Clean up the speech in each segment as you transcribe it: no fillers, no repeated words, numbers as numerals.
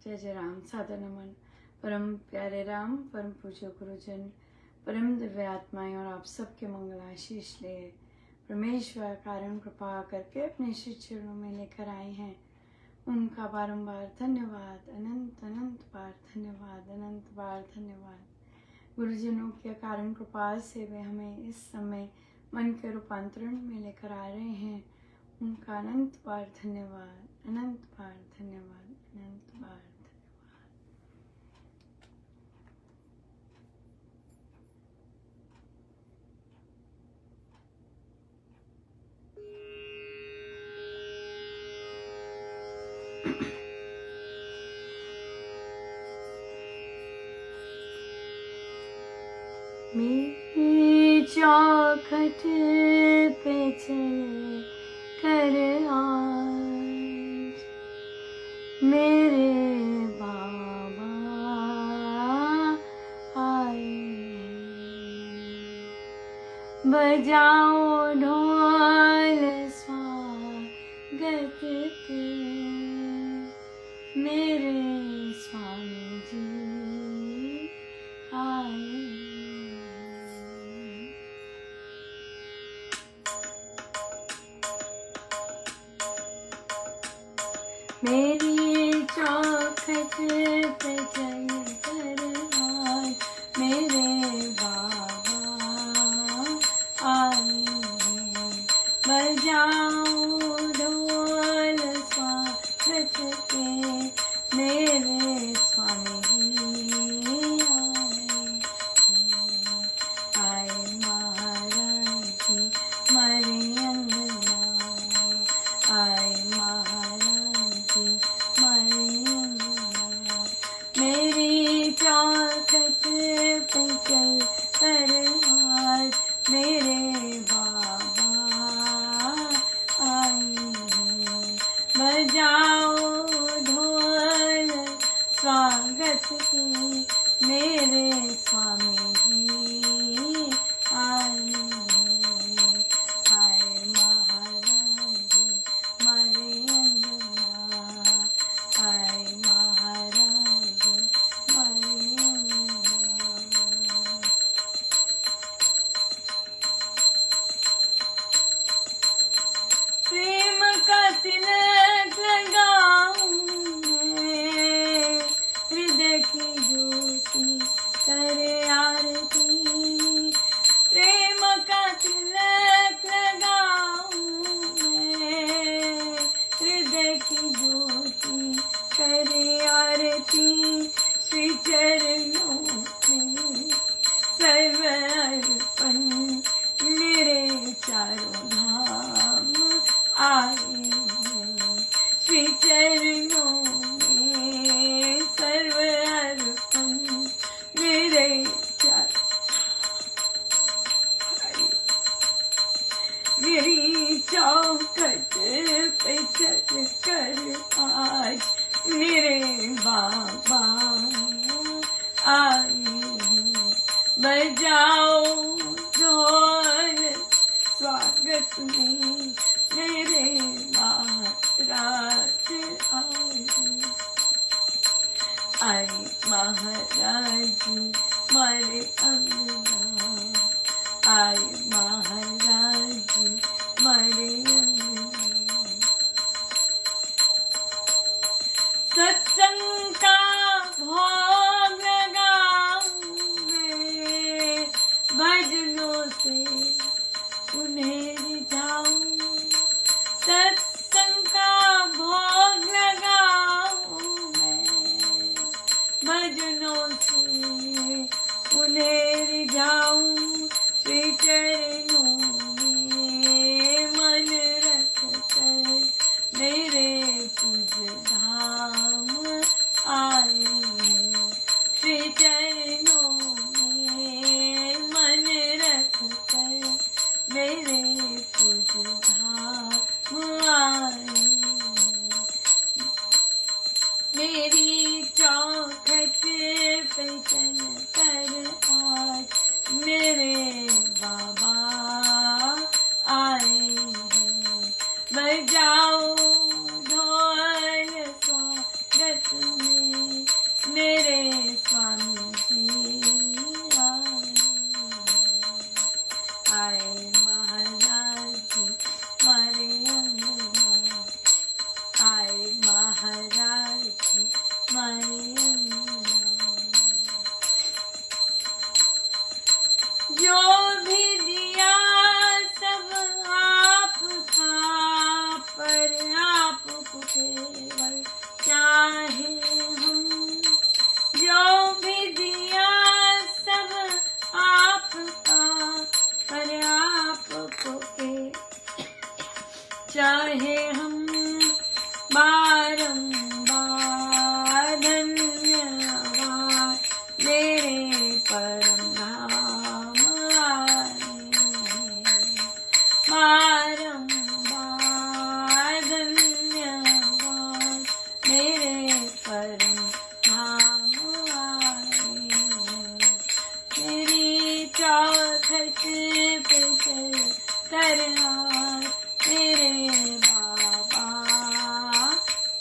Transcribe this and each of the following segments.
जय जय राम। सादर नमन परम प्यारे राम, परम पूज्य गुरुजन, परम दिव्य आत्माएं और आप सबके मंगल आशीष ले परमेश्वर कारण कृपा करके अपने श्री चरणों में लेकर आए हैं। उनका बारंबार धन्यवाद, अनंत अनंत बार धन्यवाद, अनंत बार धन्यवाद। गुरुजनों के कारण कृपा से वे हमें इस समय मन के रूपांतरण में लेकर आ रहे हैं। उनका अनंत बार धन्यवाद, अनंत बार धन्यवाद, अनंत बार धन्यवाद। मेरी चौखट पे चले कर आज मेरे बाबा आए। बजाओ ढोल स्वागत के मेरे स्वामी जी आए। मेरी चौखट पे चल कर आज मेरे बाबा आए। बजाओ ढोल स्वागत के मेरे स्वामी जी आए। आए महाराज जी मरे अंगना, आए महाराज जी मरे अंगना। मेरी चौखट पे चल कर आज मेरे बाबा आए। बजाओ ढोल स्वागत के मेरे स्वामी जी आए। आए महाराज जी मरे अंगना, आए महाराज जी मरे अंगना। प्रेम का तिलक लगाऊं मैं, हृदय की ज्योति करे आरती। प्रेम का तिलक लगाऊं मैं, हृदय की ज्योति करे आरती। श्री चरणों में सर्व अर्पण मेरे चारों धाम आए। श्री चरणों में सर्व अर्पण मेरे चारों आए। मेरी चौखट पे चल कर आज मेरे बाबा आए। बजाओ ढोल स्वागत में मेरे महाराज आए। आए महाराज जी मरे अंगना, आए महाराज जी मरे अंगना। सत्संग का भोग लगाऊं मैं, भजनों से उन्हें रिझाऊं। सत्संग का भोग लगाऊं मैं, भजनों से उन्हें रिझाऊं। परम धाम आए हैं। मेरी चौखट पे चल कर आज मेरे बाबा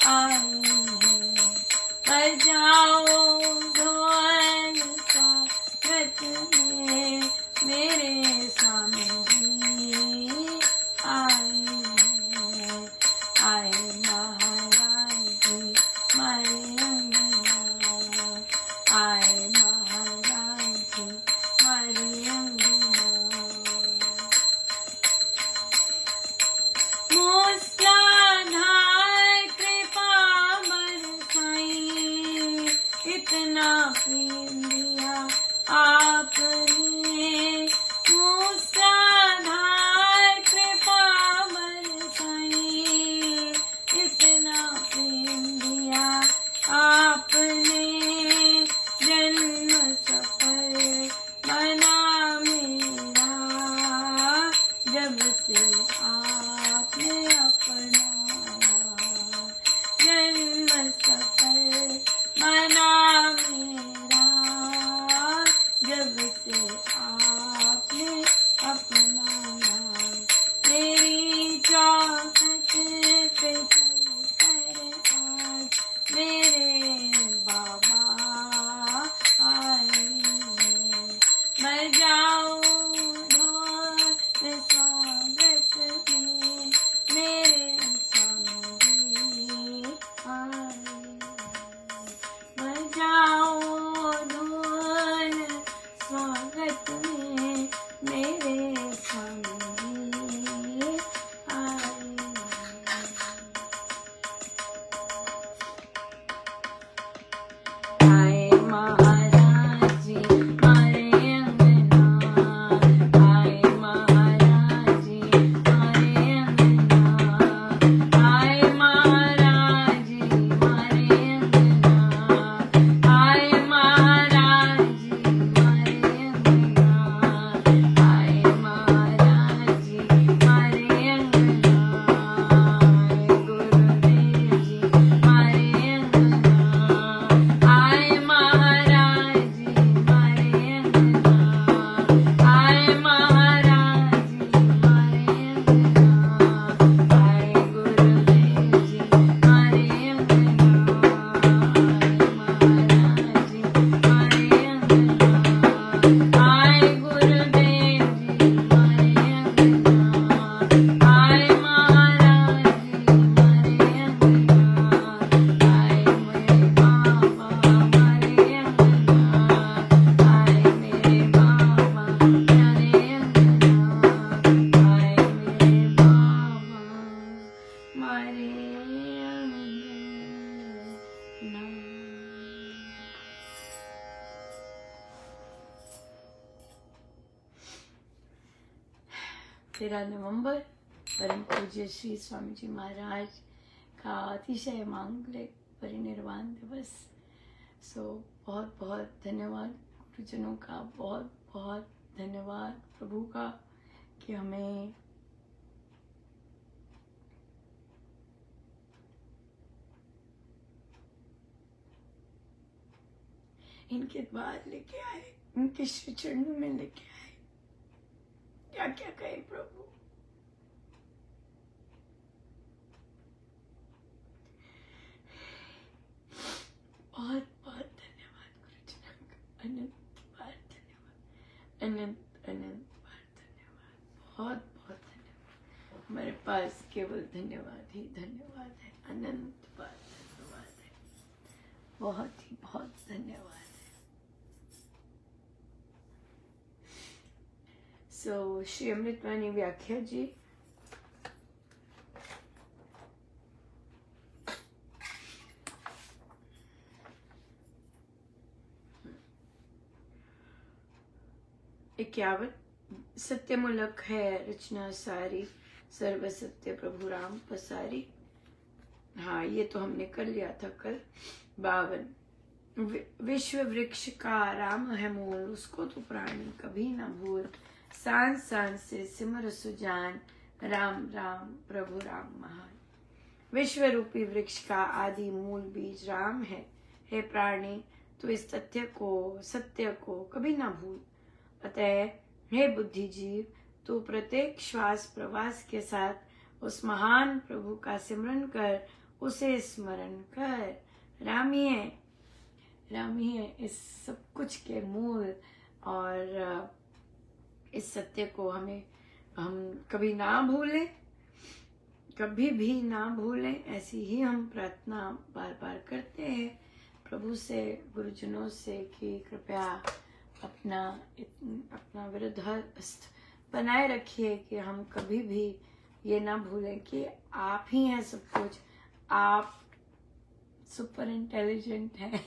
आए हैं। बजाओ ढोल स्वागत में मेरे स्वामी जी आए हैं। आए महाराज जी हमारे अंगना, आए महाराज जी हमारे अंगना। मूसलाधार कृपा बरसाई, इतना प्रेम दिया आपने। मूसलाधार कृपा बरसाई, इतना प्रेम दिया आपने। जन्म सफल बना मेरा, जब से आपने अपनाया। जन्म सफल बना मेरा, जब से आपने अपनाया। मेरी चौखट पे चल कर आज मेरे बाबा आए हैं। बजाओ ढोल स्वागत में मेरे स्वामी आए। बजाओ ढोल स्वागत में मेरे स्वामी आए। आए महाराज जी हमारे अंगना, आए महाराज जी हमारे अंगना, आए महाराज जी हमारे अंगना, आए महाराज जी हमारे अंगना, आए महाराज जी हमारे अंगना, आए गुरुदेव जी हमारे अंगना, आए महाराज जी हमारे अंगना, आए महाराज जी हमारे अंगना, आए गुरुदेव जी हमारे अंगना, आए महाराज जी हमारे अंगना, आए गुरुदेव जी हमारे अंगना, आए महाराज जी हमारे अंगना। 13 नवंबर परम पूज्य श्री स्वामी जी महाराज का अतिशय मांगलिक परिनिर्वाण दिवस। सो बहुत बहुत धन्यवाद गुरुजनों का, बहुत बहुत धन्यवाद प्रभु का कि हमें इनके द्वार लेके आए, इनके श्री चरणों में लेके आए। क्या क्या कहे प्रभु। बहुत बहुत धन्यवाद गुरुजनों का, अनंत बार धन्यवाद, अनंत अनंत बार धन्यवाद, बहुत बहुत धन्यवाद। हमारे पास केवल धन्यवाद ही धन्यवाद है, अनंत बार धन्यवाद है, बहुत ही बहुत धन्यवाद है। सो श्री अमृतवाणी व्याख्या जी, इक्यावन सत्यमूलक है रचना सारी, सर्व सत्य प्रभु राम पसारी। हाँ, ये तो हमने कर लिया था कल। 52 विश्व वृक्ष का राम है मूल, उसको तो प्राणी कभी न भूल। सांस सांस से सिमर सुजान, राम राम प्रभु राम महान। विश्व रूपी वृक्ष का आदि मूल बीज राम है। हे प्राणी, तू इस सत्य को कभी ना भूल। अतः हे बुद्धि जीव, तू प्रत्येक श्वास प्रवास के साथ उस महान प्रभु का सिमरन कर, उसे स्मरण कर। राम ही है इस सब कुछ के मूल, और इस सत्य को हम कभी ना भूलें, कभी भी ना भूलें। ऐसी ही हम प्रार्थना बार बार करते हैं प्रभु से, गुरुजनों से कि कृपया अपना विरुद्ध हस्त बनाए रखिए कि हम कभी भी ये ना भूलें कि आप ही हैं सब कुछ, आप सुपर इंटेलिजेंट हैं।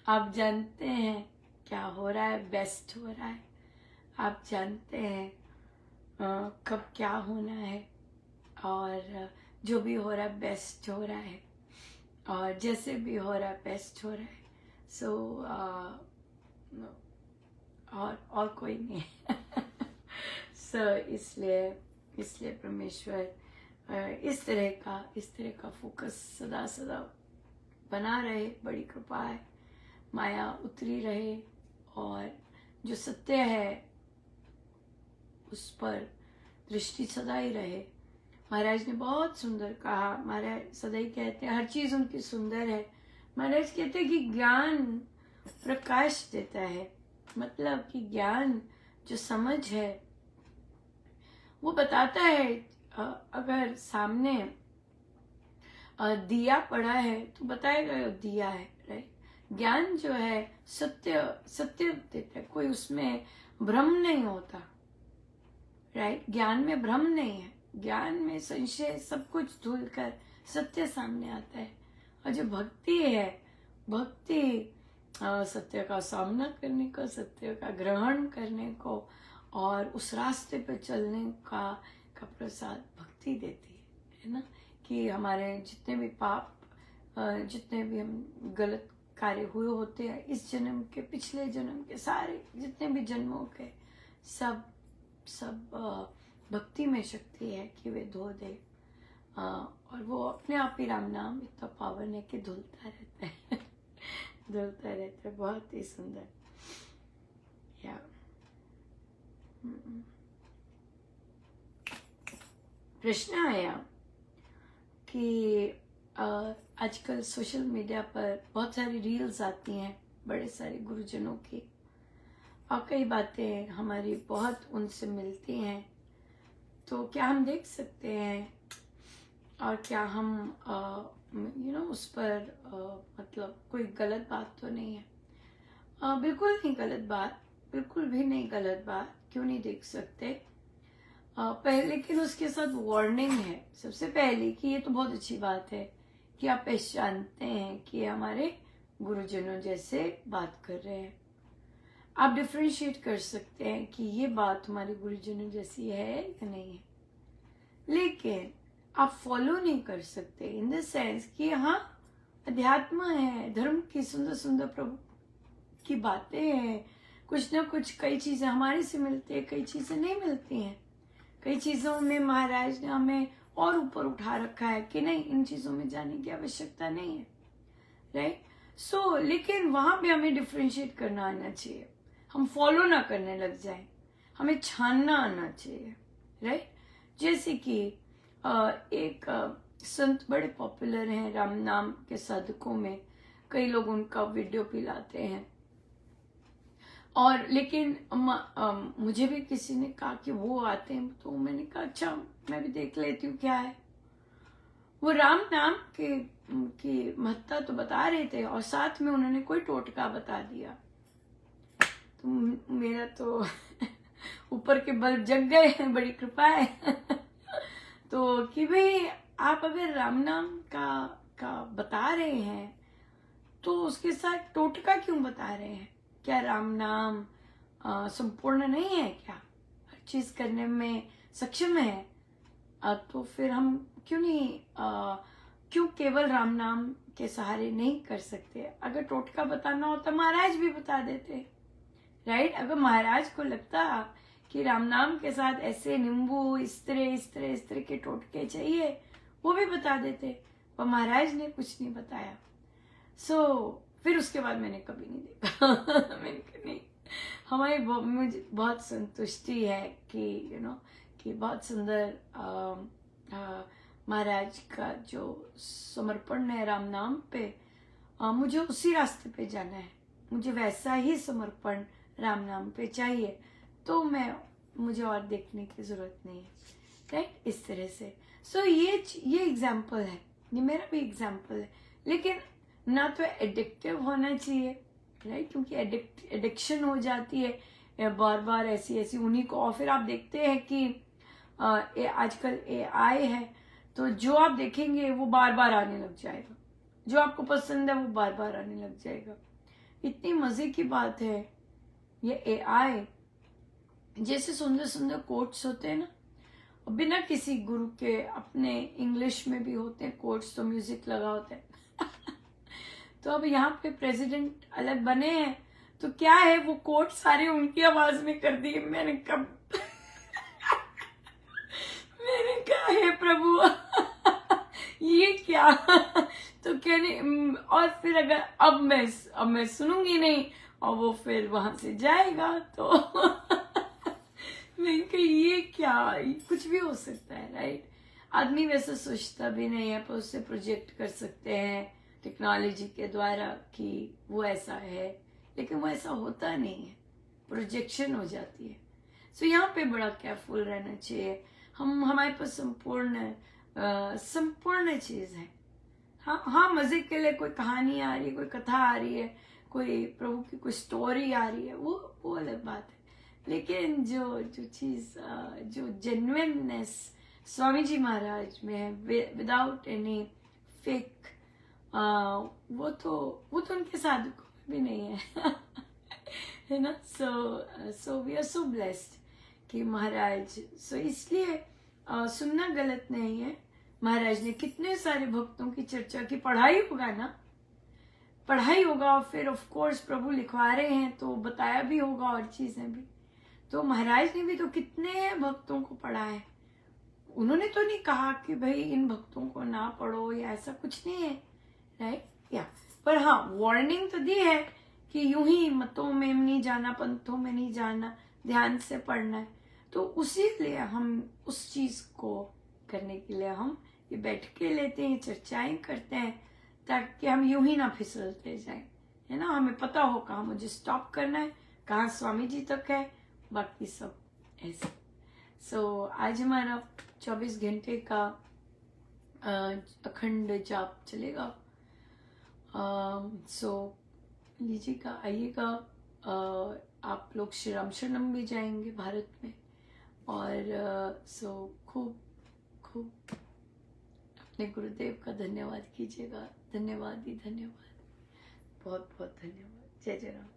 आप जानते हैं क्या हो रहा है, बेस्ट हो रहा है। आप जानते हैं कब क्या होना है, और जो भी हो रहा है बेस्ट हो रहा है, और जैसे भी हो रहा है बेस्ट हो रहा है। सो और कोई नहीं। सो इसलिए परमेश्वर इस तरह का फोकस सदा सदा बना रहे। बड़ी कृपा है, माया उतरी रहे, और जो सत्य है उस पर दृष्टि सदा ही रहे। महाराज ने बहुत सुंदर कहा, महाराज सदा ही कहते हैं हर चीज उनकी सुंदर है। महाराज कहते हैं कि ज्ञान प्रकाश देता है, मतलब कि ज्ञान जो समझ है वो बताता है। अगर सामने दिया पड़ा है तो बताएगा दिया है, राइट। ज्ञान जो है सत्य देता है, कोई उसमें भ्रम नहीं होता, राइट। ज्ञान में भ्रम नहीं है, ज्ञान में संशय सब कुछ धुल कर सत्य सामने आता है। और जो भक्ति है, भक्ति सत्य का सामना करने को, सत्य का ग्रहण करने को, और उस रास्ते पे चलने का प्रसाद भक्ति देती है ना। कि हमारे जितने भी पाप, जितने भी हम गलत कार्य हुए होते हैं इस जन्म के, पिछले जन्म के, सारे जितने भी जन्मों के, सब भक्ति में शक्ति है कि वे धो दे। और वो अपने आप ही राम नाम इतना पावन है कि धुलता रहता है। धुलता रहता है, बहुत ही सुंदर। या प्रश्न आया कि आजकल सोशल मीडिया पर बहुत सारी रील्स आती हैं बड़े सारे गुरुजनों की, और कई बातें हमारी बहुत उनसे मिलती हैं। तो क्या हम देख सकते हैं, और क्या हम उस पर मतलब कोई गलत बात तो नहीं है? बिल्कुल नहीं गलत बात, बिल्कुल भी नहीं गलत बात। क्यों नहीं देख सकते? लेकिन उसके साथ वार्निंग है सबसे पहले कि ये तो बहुत अच्छी बात है कि आप पहचानते हैं कि हमारे गुरुजनों जैसे बात कर रहे हैं। आप डिफ्रेंशिएट कर सकते हैं कि ये बात हमारे गुरुजनों जैसी है या नहीं है, लेकिन आप फॉलो नहीं कर सकते इन द सेंस कि हाँ अध्यात्म है, धर्म की सुंदर सुंदर प्रभु की बातें हैं, कुछ ना कुछ कई चीजें हमारे से मिलती है, कई चीजें नहीं मिलती हैं। कई चीजों में महाराज ने हमें और ऊपर उठा रखा है कि नहीं, इन चीजों में जाने की आवश्यकता नहीं है, राइट। सो लेकिन वहां पे हमें डिफ्रेंशिएट करना आना चाहिए, हम फॉलो ना करने लग जाए, हमें छानना आना चाहिए, राइट। जैसे कि एक संत बड़े पॉपुलर हैं राम नाम के साधकों में, कई लोग उनका वीडियो भी लाते हैं, और लेकिन मुझे भी किसी ने कहा कि वो आते हैं, तो मैंने कहा अच्छा मैं भी देख लेती हूँ क्या है। वो राम नाम की महत्ता तो बता रहे थे, और साथ में उन्होंने कोई टोटका बता दिया। तो मेरा तो ऊपर के बल्ब जग गए, बड़ी कृपा है। तो कि भाई आप अगर राम नाम का बता रहे हैं तो उसके साथ टोटका क्यों बता रहे हैं? क्या राम नाम संपूर्ण नहीं है क्या? हर चीज करने में सक्षम है? तो फिर हम क्यों केवल राम नाम के सहारे नहीं कर सकते? अगर टोटका बताना होता महाराज भी बता देते, राइट। अगर महाराज को लगता कि राम नाम के साथ ऐसे नींबू इस तरह के टोटके चाहिए, वो भी बता देते, पर महाराज ने कुछ नहीं बताया। फिर उसके बाद मैंने कभी नहीं देखा। मैंने कहा नहीं, मुझे बहुत संतुष्टि है कि कि बहुत सुंदर महाराज का जो समर्पण है राम नाम पे, मुझे उसी रास्ते पे जाना है, मुझे वैसा ही समर्पण राम नाम पे चाहिए, तो मुझे और देखने की जरूरत नहीं है, राइट? इस तरह से ये एग्जाम्पल है, ये मेरा भी एग्जाम्पल है। लेकिन ना तो एडिक्टिव होना चाहिए, राइट? क्योंकि एडिक्शन हो जाती है बार बार ऐसी उन्हीं को, और फिर आप देखते हैं कि आजकल AI है, तो जो आप देखेंगे वो बार बार आने लग जाएगा, जो आपको पसंद है वो बार बार आने लग जाएगा। इतनी मजे की बात है ये AI, जैसे सुंदर सुंदर कोट्स होते हैं ना, बिना किसी गुरु के, अपने इंग्लिश में भी होते हैं कोट्स, तो म्यूजिक लगा होता है। तो अब यहाँ पे प्रेसिडेंट अलग बने हैं, तो क्या है वो कोट सारे उनकी आवाज में कर दिए। मैंने कहा है प्रभु ये क्या? तो कहने, और फिर अगर अब मैं सुनूंगी नहीं और वो फिर वहां से जाएगा, तो मैंने कहा ये क्या, ये कुछ भी हो सकता है, राइट? आदमी वैसे सोचता भी नहीं है, पर उससे प्रोजेक्ट कर सकते हैं टेक्नोलॉजी के द्वारा कि वो ऐसा है, लेकिन वो ऐसा होता नहीं है, प्रोजेक्शन हो जाती है। यहाँ पे बड़ा केयरफुल रहना चाहिए। हमारे पास संपूर्ण चीज है। हाँ, मजे के लिए कोई कहानी आ रही है, कोई कथा आ रही है, कोई प्रभु की कोई स्टोरी आ रही है, वो अलग बात है। लेकिन जो चीज, जो जेन्युइननेस स्वामी जी महाराज में है, विदाउट एनी फेक, वो तो उनके साथ भी नहीं है। है ना? So we are so blessed कि महाराज, इसलिए सुनना गलत नहीं है। महाराज ने कितने सारे भक्तों की चर्चा की, पढ़ाई होगा, और फिर ऑफ कोर्स प्रभु लिखवा रहे हैं तो बताया भी होगा और चीजें भी। तो महाराज ने भी तो कितने भक्तों को पढ़ा है। उन्होंने तो नहीं कहा कि भाई इन भक्तों को ना पढ़ो, या ऐसा कुछ नहीं है, राइट? या पर हाँ, वार्निंग तो दी है कि यूं ही मतों में नहीं जाना, पंथों में नहीं जाना, ध्यान से पढ़ना है। तो उसी लिए हम उस चीज को करने के लिए हम ये बैठ के लेते हैं, चर्चाएं करते हैं, ताकि हम यूं ही ना फिसलते जाएं, है ना? हमें पता हो कहाँ मुझे स्टॉप करना है, कहाँ स्वामी जी तक है, बाकी सब ऐसे। आज हमारा 24 घंटे का अखंड जाप चलेगा। लीजिएगा, आइएगा। आप लोग श्री राम शरणम भी जाएंगे भारत में, और खूब अपने गुरुदेव का धन्यवाद कीजिएगा। धन्यवाद ही धन्यवाद, बहुत बहुत धन्यवाद। जय जय राम।